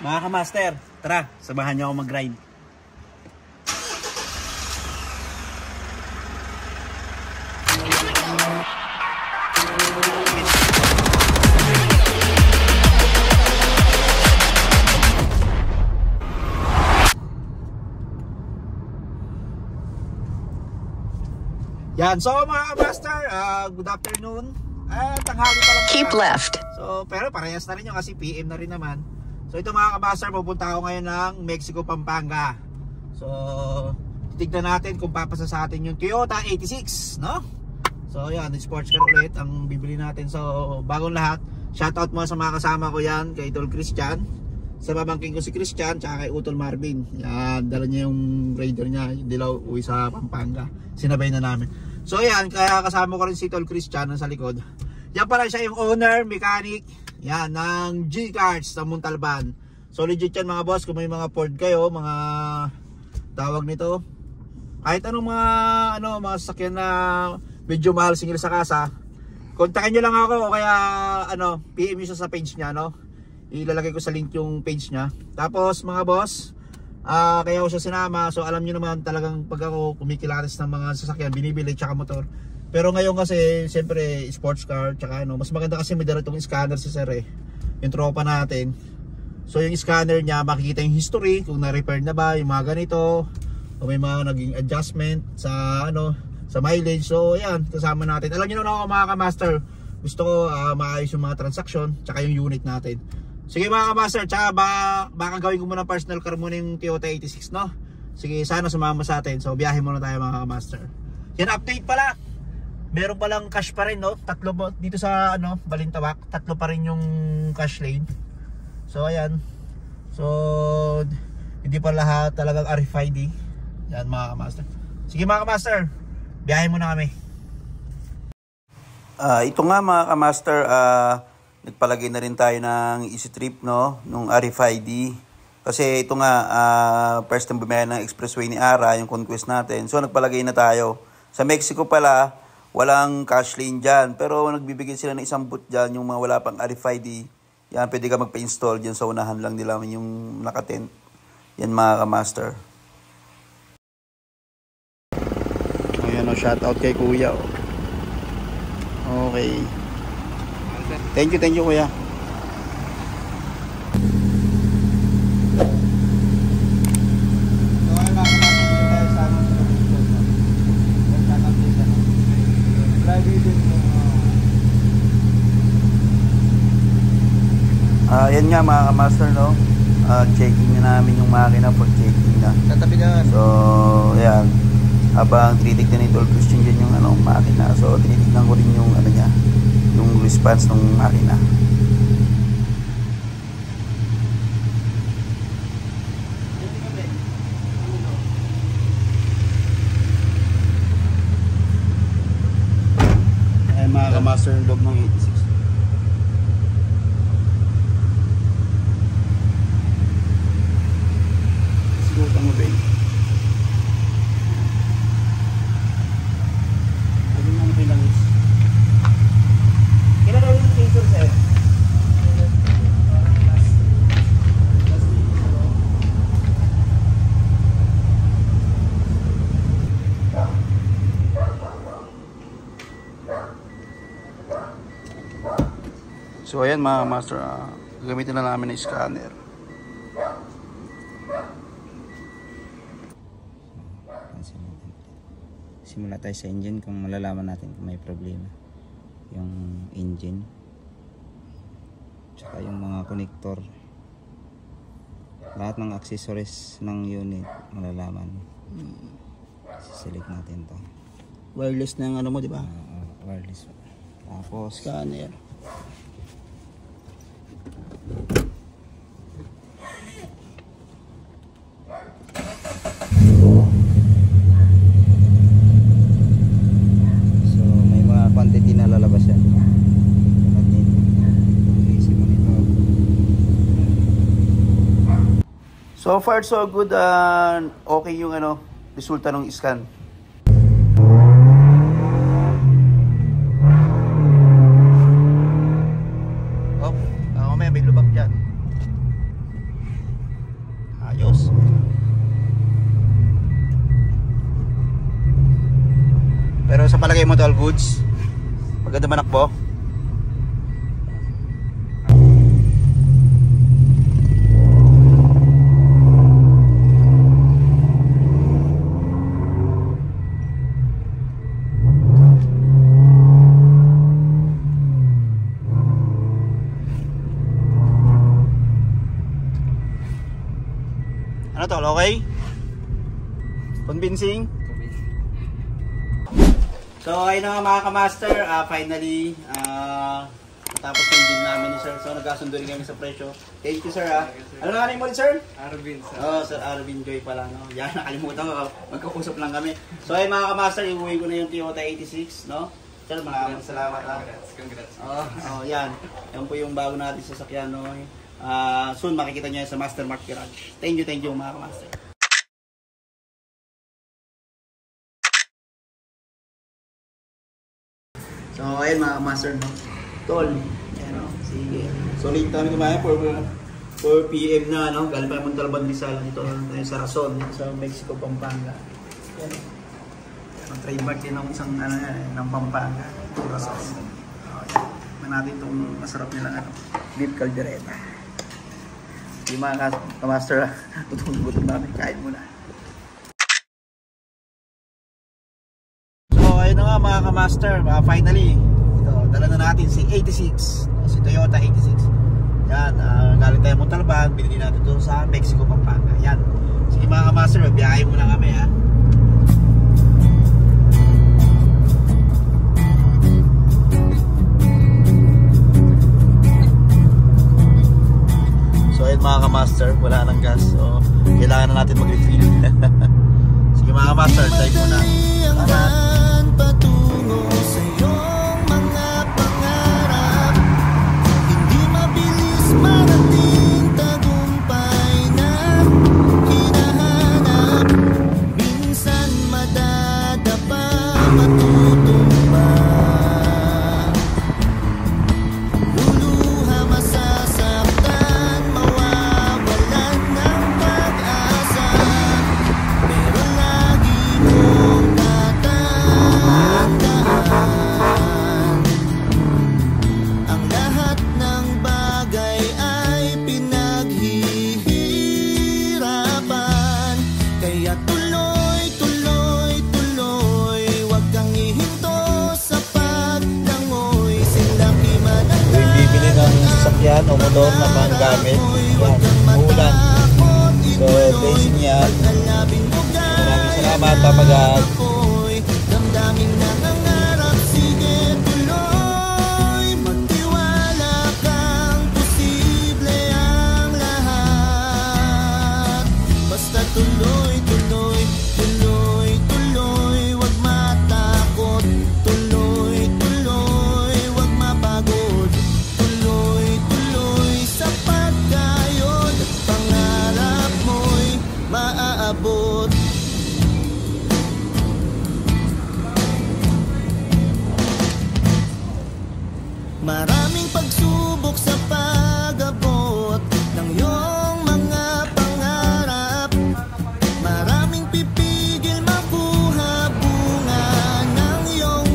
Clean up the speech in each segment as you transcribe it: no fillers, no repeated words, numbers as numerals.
Mga ka-master, tara, samahan niyo ako mag-grind. Yan, so mga ka-master, good afternoon. Tanghali pa lang. Keep left. So, pero parehas na rin yun kasi PM na rin naman. So ito mga ka-master, pupunta ako ngayon ng Mexico, Pampanga. So, titignan natin kung papasa sa atin yung Toyota 86, no? So yan, sports car ulit ang bibili natin. So, bagong lahat, shoutout mo sa mga kasama ko yan, kay Tol Christian, sa babangking ko si Christian, tsaka kay Utol Marvin. Yan, dala niya yung Raider niya, yung dilaw, uwi sa Pampanga. Sinabay na namin. So yan, kaya kasama ko rin si Tol Christian sa likod. Yan pala siya yung owner, mechanic, yan, ng G-Cards sa Montalban. So legit yan mga boss, kung may mga Ford kayo, mga tawag nito, kahit anong mga, mga sasakyan na medyo mahal singil sa kasa, kontakin nyo lang ako, kaya, PM nyo siya sa page niya, no? Ilalagay ko sa link yung page niya. Tapos mga boss, kaya ako siya sinama. So alam niyo naman talagang pag ako kumikilatis ng mga sasakyan, binibili tsaka motor. Pero ngayon kasi siyempre sports car tsaka mas maganda kasi may dala itong scanner si sir yung tropa natin. So yung scanner niya makikita yung history, kung na-repair na ba yung mga ganito, o may mga naging adjustment sa sa mileage. So ayan, kasama natin. Alam niyo na ako mga ka-master, gusto ko maayos yung mga transaction tsaka yung unit natin. Sige mga ka-master, tsaka baka gawin ko muna personal car muna yung Toyota 86, no? Sige, sana sumama sa atin. So biyahe muna tayo mga ka-master. Yan, update pala. Meron palang cash pa rin, no? Tatlo dito sa Balintawak, tatlo pa rin yung cash lane. So ayan. So hindi pa lahat talagang RFID. Yan mga ka-master. Sige mga ka-master, biyahe muna kami. Ito nga mga ka-master, nagpalagay na rin tayo ng Easy Trip, no, nung RFID. Kasi ito nga, first time bumaya ng expressway ni Ara, yung conquest natin. So nagpalagay na tayo. Sa Mexico pala, walang cash lane dyan. Pero nagbibigay sila ng isang boot dyan, yung mga wala pang RFID. Yan, pwede ka magpa-install dyan sa unahan lang nila yung nakatent. Yan mga ka-master. Ayan, shoutout kay Kuya. Okay. Thank you kuya. Yan nga mga ka-master, no? Checking na namin yung makina for checking na. Tatabi ka. So, yan. Habang tinitignan ni Tol Christian dyan yung makina. So, tinitignan ko rin yung niya, yung response ng makina. Ayan mga ka-master yung loob ng 86. Siguro mo ba yun? So ayan mga master, gagamitin na namin ng scanner. Simula tayo sa engine kung malalaman natin kung may problema yung engine tsaka yung mga connector, lahat ng accessories ng unit malalaman. Siselect natin to. Wireless na yung mo, di ba? Wireless. Tapos scanner. So may mga quantity na lalabas yan. So far so good, okay yung resulta ng scan. mo to, all goods. Maganda manakbo. Ano to, okay? Convincing? So ayun na nga mga kamaster, finally natapos na yung deal namin ni sir. So nagkasundo rin kami sa presyo. Thank you sir ha. Ano na nga mo ulit sir? Arvin sir. Oh, sir Arvin Joy pala no. Yan, nakalimutan ko. Magkakusap lang kami. So ayun mga kamaster, iuwi ko na yung Toyota 86 no. Sir, maraming salamat ha. Congrats. Oh, yan. Yan po yung bago natin sasakyan no. Soon makikita nyo yan sa Mastermark Garage. Thank you mga kamaster. So ayun mga kamaster no. Tol. Ayan o. Sige. So late kami kumain 4 PM na no. Galing pa yung Montalban Rizal. Dito tayo sa Rason. Sa Mexico, Pampanga. Ayan o. Ang trademark din ng isang ng Pampanga. Rason. Okay. Natin itong masarap nilang beef caldereta. Yung mga kamaster, tutulog namin, kain muna. So ayun na nga mga kamaster, finally ito, dala na natin si 86, si Toyota 86. Yan, galing tayo Montalban, binili natin ito sa Mexico, Pampanga. Yan, sige mga kamaster, biyahe muna kami ha. Mga kamaster, wala nang gas, so kailangan na natin mag-refill. Sige mga kamaster, type muna. Patungo sa iyong mga pangarap, hindi mabilis marating tagumpay na hinahanap. Minsan madadapa, matutumba, luluha, masasaktan, mawawalan ng pag-asa, pero lagi mong tatandaan, ang lahat ng bagay ay pinaghihirapan. Kaya tuloy, tuloy, tuloy, huwag kang ihinto sa paglangoy. Silaki man ang Kung bibili ng sasakyan o motor na panggamit, yan, ulan. So, basic yan. Maraming salamat, Papagad. damdamin na nangarap, sige tuloy, magtiwala kang posible ang lahat. Basta tuloy, tuloy, tuloy, tuloy, wag matakot. Tuloy, tuloy, wag mapagod. Tuloy, tuloy, sa pagkayod at pangarap mo'y maaabot. Maraming pagsubok sa pag-abot ng iyong mga pangarap. Maraming pipigil makuha bunga ng iyong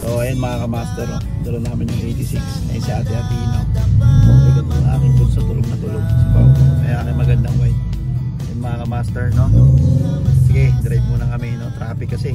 So ayun mga kamaster, dala namin yung 86. Ayun si Ate Atino. Agad ng aking bunso, tulog na tulog si Pao. Kaya aking magandang white. Ayun mga kamaster no. Sige, drive muna kami no, traffic kasi.